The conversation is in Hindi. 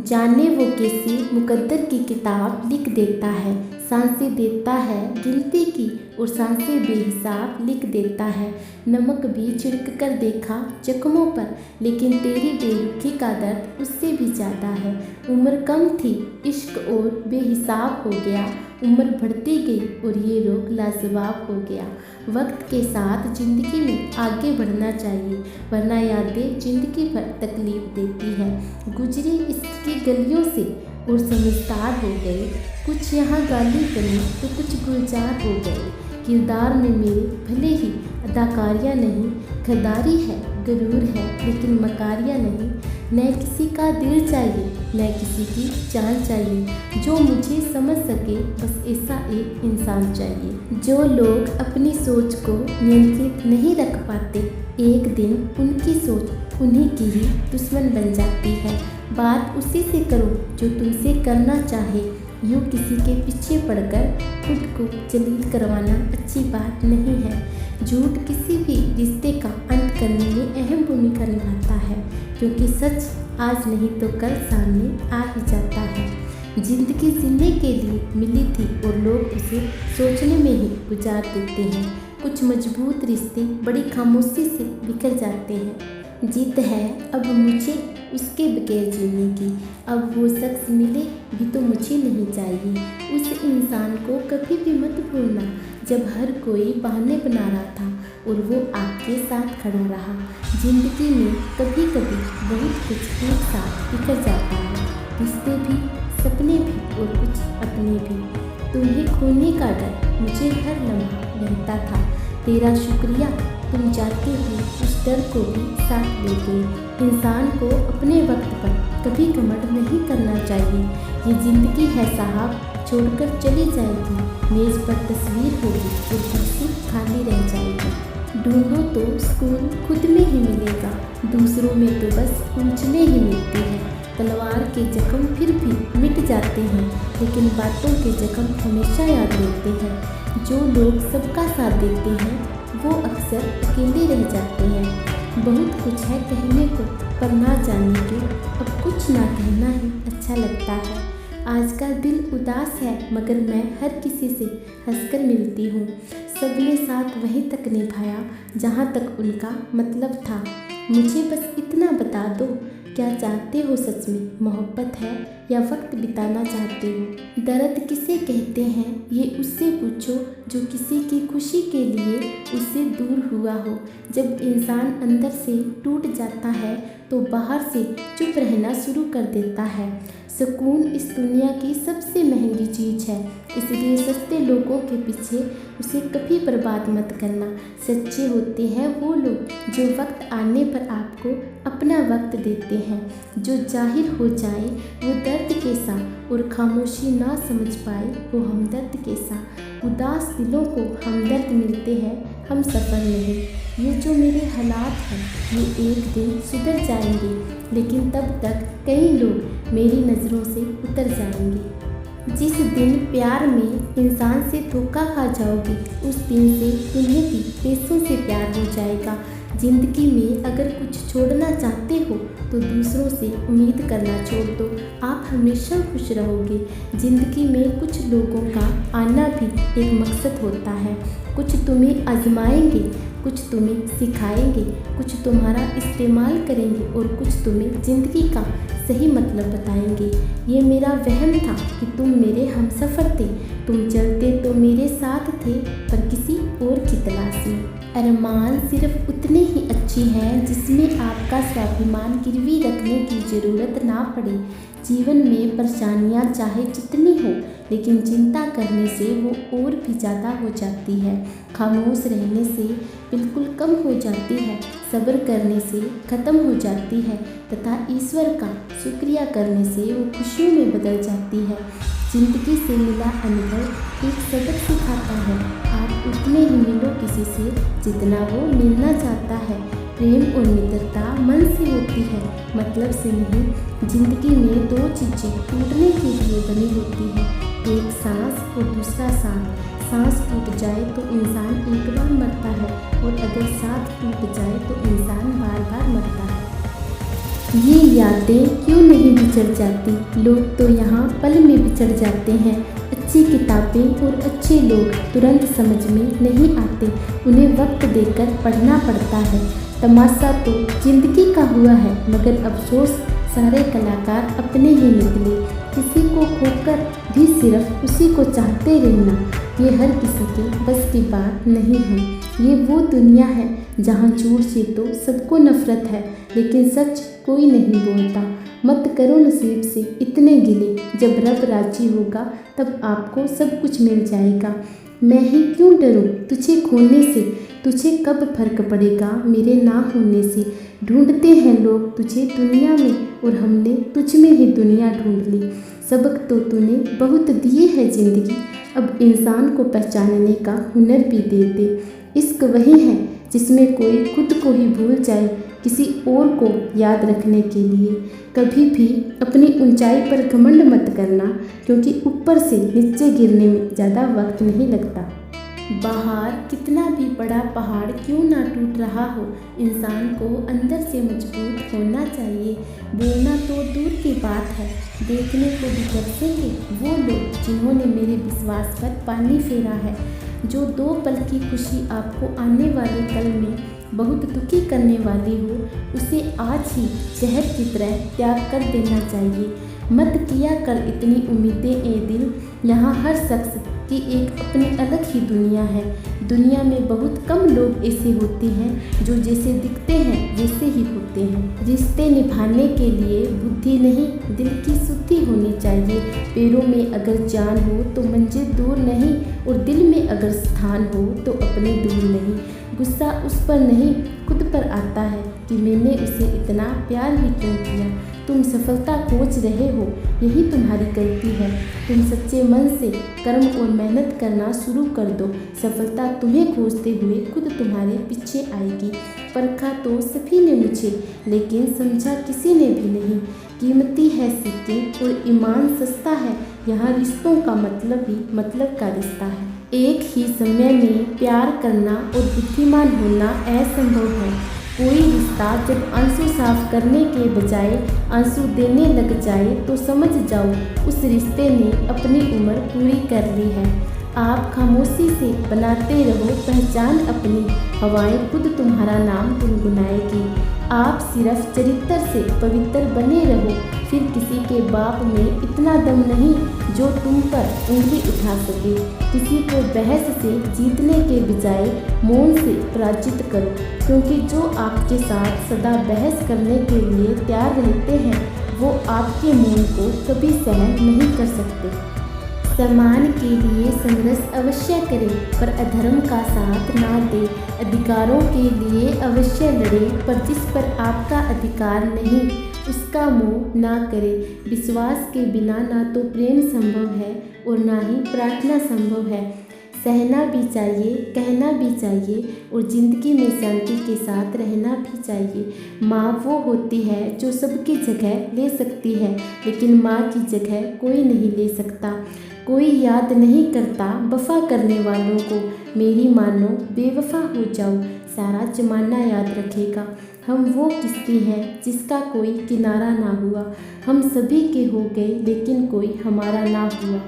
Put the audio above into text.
जाने वो कैसी मुकद्दर की किताब लिख देता है, सांसें देता है गिनती की और सांसें बेहिसाब लिख देता है। नमक भी छिड़क कर देखा जख्मों पर, लेकिन तेरी बेरुखी का दर्द उससे भी ज़्यादा है। उम्र कम थी, इश्क और बेहिसाब हो गया, उम्र बढ़ती गई और ये रोग लाजवाब हो गया। वक्त के साथ ज़िंदगी में आगे बढ़ना चाहिए, वरना यादें ज़िंदगी भर तकलीफ देती है। गुजरी इसकी गलियों से और समझदार हो गए, कुछ यहाँ गाली बनी तो कुछ गुलजार हो गए। किरदार में मेरे भले ही अदाकारियाँ नहीं, गद्दारी है गरूर है लेकिन मकारियाँ नहीं। न किसी का दिल चाहिए न किसी की जान चाहिए, जो मुझे समझ सके बस ऐसा एक इंसान चाहिए। जो लोग अपनी सोच को नियंत्रित नहीं रख पाते, एक दिन उनकी सोच उन्हीं की ही दुश्मन बन जाती है। बात उसी से करो जो तुमसे करना चाहे, यूँ किसी के पीछे पड़कर खुद को जलील करवाना अच्छी बात नहीं है। झूठ किसी भी रिश्ते का अंत करने में अहम भूमिका निभाता है, क्योंकि सच आज नहीं तो कल सामने आ ही जाता है। जिंदगी जीने के लिए मिली थी और लोग उसे सोचने में ही गुजार देते हैं। कुछ मजबूत रिश्ते बड़ी खामोशी से बिखर जाते हैं। जिद है अब मुझे उसके बगैर जीने की, अब वो शख्स मिले भी तो मुझे नहीं चाहिए। उस इंसान को कभी भी मत भूलना जब हर कोई बहाने बना रहा था और वो आपके साथ खड़ा रहा। जिंदगी में कभी कभी बहुत कुछ एक साथ बिखर जाता है, रिश्ते भी, सपने भी और कुछ अपने भी। तुम्हें खोने का डर मुझे हर लम्हा रहता था, तेरा शुक्रिया तुम जाते हुए उस डर को भी साथ ले गए। इंसान को अपने वक्त पर कभी घमंड नहीं करना चाहिए। ये ज़िंदगी है साहब, छोड़कर चली जाएगी। मेज़ पर तस्वीर होगी और कुर्सी खाली रह जाएगी। ढूंढो तो स्कूल खुद में ही मिलेगा, दूसरों में तो बस उलझने ही मिलती हैं। तलवार के जख्म फिर भी मिट जाते हैं, लेकिन बातों के जख्म हमेशा याद रहते हैं। जो लोग सबका साथ देते हैं वो अक्सर अकेले रह जाते हैं। बहुत कुछ है कहने को पर ना जाने के, अब कुछ ना कहना ही अच्छा लगता है। आज का दिल उदास है मगर मैं हर किसी से हंसकर मिलती हूँ। सबने साथ वहीं तक निभाया जहाँ तक उनका मतलब था। मुझे बस इतना बता दो, क्या चाहते हो सच में, मोहब्बत है या वक्त बिताना चाहते हो? दर्द किसे कहते हैं ये उससे पूछो जो किसी की खुशी के लिए उससे दूर हुआ हो। जब इंसान अंदर से टूट जाता है तो बाहर से चुप रहना शुरू कर देता है। सुकून इस दुनिया की सबसे महंगी चीज़ है, इसलिए सस्ते लोगों के पीछे उसे कभी बर्बाद मत करना। सच्चे होते हैं वो लोग जो वक्त आने पर आपको अपना वक्त देते हैं। जो जाहिर हो जाए वो दर्द के सा और खामोशी ना समझ पाए वो हमदर्द के सा। उदास दिलों को हमदर्द मिलते हैं, हम सफ़र नहीं। ये जो मेरे हालात हैं ये एक दिन सुधर जाएंगे, लेकिन तब तक कई लोग मेरी नज़रों से उतर जाएंगे। जिस दिन प्यार में इंसान से धोखा खा जाओगे उस दिन से तुम्हें भी पैसों से प्यार हो जाएगा। ज़िंदगी में अगर कुछ छोड़ना चाहते हो तो दूसरों से उम्मीद करना छोड़ दो, आप हमेशा खुश रहोगे। ज़िंदगी में कुछ लोगों का आना भी एक मकसद होता है। कुछ तुम्हें आजमाएंगे, कुछ तुम्हें सिखाएंगे, कुछ तुम्हारा इस्तेमाल करेंगे और कुछ तुम्हें ज़िंदगी का सही मतलब बताएंगे। ये मेरा वहम था कि तुम मेरे हमसफ़र थे, तुम चलते तो मेरे साथ थे पर किसी और की तलाश में। अरमान सिर्फ उतने ही अच्छी हैं जिसमें आपका स्वाभिमान गिरवी रखने की ज़रूरत ना पड़े। जीवन में परेशानियां चाहे जितनी हो, लेकिन चिंता करने से वो और भी ज़्यादा हो जाती है। खामोश रहने से बिल्कुल कम हो जाती है, सब्र करने से ख़त्म हो जाती है तथा ईश्वर का शुक्रिया करने से वो खुशियों में बदल जाती है। ज़िंदगी से मिला अनुभव एक सबक सिखाता है, आप उतने ही मिलो किसी से जितना वो मिलना चाहता है। प्रेम और मित्रता मन से होती है, मतलब से नहीं। जिंदगी में दो चीज़ें टूटने के लिए बनी होती है, एक सांस और दूसरा सांस। सांस टूट जाए तो इंसान एक बार मरता है और अगर सांस टूट जाए तो इंसान बार बार मरता है। ये यादें क्यों नहीं बिछड़ जाती, लोग तो यहाँ पल में बिछड़ जाते हैं। अच्छी किताबें और अच्छे लोग तुरंत समझ में नहीं आते, उन्हें वक्त देकर पढ़ना पड़ता है। तमाशा तो जिंदगी का हुआ है, मगर अफसोस सारे कलाकार अपने ही निकले। किसी को खोकर भी सिर्फ उसी को चाहते रहना, ये हर किसी के बस की बात नहीं है। ये वो दुनिया है जहाँ झूठ से तो सबको नफरत है, लेकिन सच कोई नहीं बोलता। मत करो नसीब से इतने गिले, जब रब राजी होगा तब आपको सब कुछ मिल जाएगा। मैं ही क्यों डरूं तुझे खोने से, तुझे कब फर्क पड़ेगा मेरे ना होने से। ढूंढते हैं लोग तुझे दुनिया में और हमने तुझ में ही दुनिया ढूंढ ली। सबक तो तूने बहुत दिए है ज़िंदगी, अब इंसान को पहचानने का हुनर भी दे दे। इश्क वही है जिसमें कोई खुद को ही भूल जाए किसी और को याद रखने के लिए। कभी भी अपनी ऊंचाई पर घमंड मत करना, क्योंकि ऊपर से नीचे गिरने में ज़्यादा वक्त नहीं लगता। बाहर कितना भी बड़ा पहाड़ क्यों ना टूट रहा हो, इंसान को अंदर से मजबूत होना चाहिए। बोलना तो दूर की बात है, देखने को भी तरसेंगे वो लोग जिन्होंने मेरे विश्वास पर पानी फेरा है। जो 2 पल की खुशी आपको आने वाले कल में बहुत दुखी करने वाली हो, उसे आज ही जहर की तरह त्याग कर देना चाहिए। मत किया कर इतनी उम्मीदें ए दिल, यहाँ हर शख्स की एक अपनी अलग ही दुनिया है। दुनिया में बहुत कम लोग ऐसे होते हैं जो जैसे दिखते हैं वैसे ही होते हैं। रिश्ते निभाने के लिए बुद्धि नहीं, दिल की शुद्धि होनी चाहिए। पैरों में अगर जान हो तो मंजिल दूर नहीं, और दिल में अगर स्थान हो तो अपने दूर नहीं। गुस्सा उस पर नहीं खुद पर आता है कि मैंने उसे इतना प्यार ही क्यों किया। तुम सफलता खोज रहे हो, यही तुम्हारी गलती है। तुम सच्चे मन से कर्म और मेहनत करना शुरू कर दो, सफलता तुम्हें खोजते हुए खुद तुम्हारे पीछे आएगी। परखा तो सभी ने मुझे, लेकिन समझा किसी ने भी नहीं। कीमती है सिक्के और ईमान सस्ता है, यहाँ रिश्तों का मतलब ही मतलब का रिश्ता है। एक ही समय में प्यार करना और बुद्धिमान होना असंभव है। कोई रिश्ता जब आंसू साफ करने के बजाय आंसू देने लग जाए तो समझ जाओ उस रिश्ते ने अपनी उम्र पूरी कर ली है। आप खामोशी से बनाते रहो पहचान अपनी, हवाएं खुद तुम्हारा नाम गुनगुनाएगी। आप सिर्फ चरित्र से पवित्र बने रहो, फिर किसी के बाप में इतना दम नहीं जो तुम पर उंगली उठा सके। किसी को बहस से जीतने के बजाय मौन से पराजित करो, क्योंकि जो आपके साथ सदा बहस करने के लिए तैयार रहते हैं वो आपके मौन को कभी सहन नहीं कर सकते। सम्मान के लिए संघर्ष अवश्य करें, पर अधर्म का साथ ना दे। अधिकारों के लिए अवश्य लड़े, पर जिस पर आपका अधिकार नहीं उसका मोह ना करें। विश्वास के बिना ना तो प्रेम संभव है और ना ही प्रार्थना संभव है। सहना भी चाहिए, कहना भी चाहिए, और ज़िंदगी में शांति के साथ रहना भी चाहिए। माँ वो होती है जो सबकी जगह ले सकती है, लेकिन माँ की जगह कोई नहीं ले सकता। कोई याद नहीं करता वफा करने वालों को, मेरी मानो बेवफा हो जाओ, सारा जमाना याद रखेगा। हम वो किस्ती हैं जिसका कोई किनारा ना हुआ, हम सभी के हो गए लेकिन कोई हमारा ना हुआ।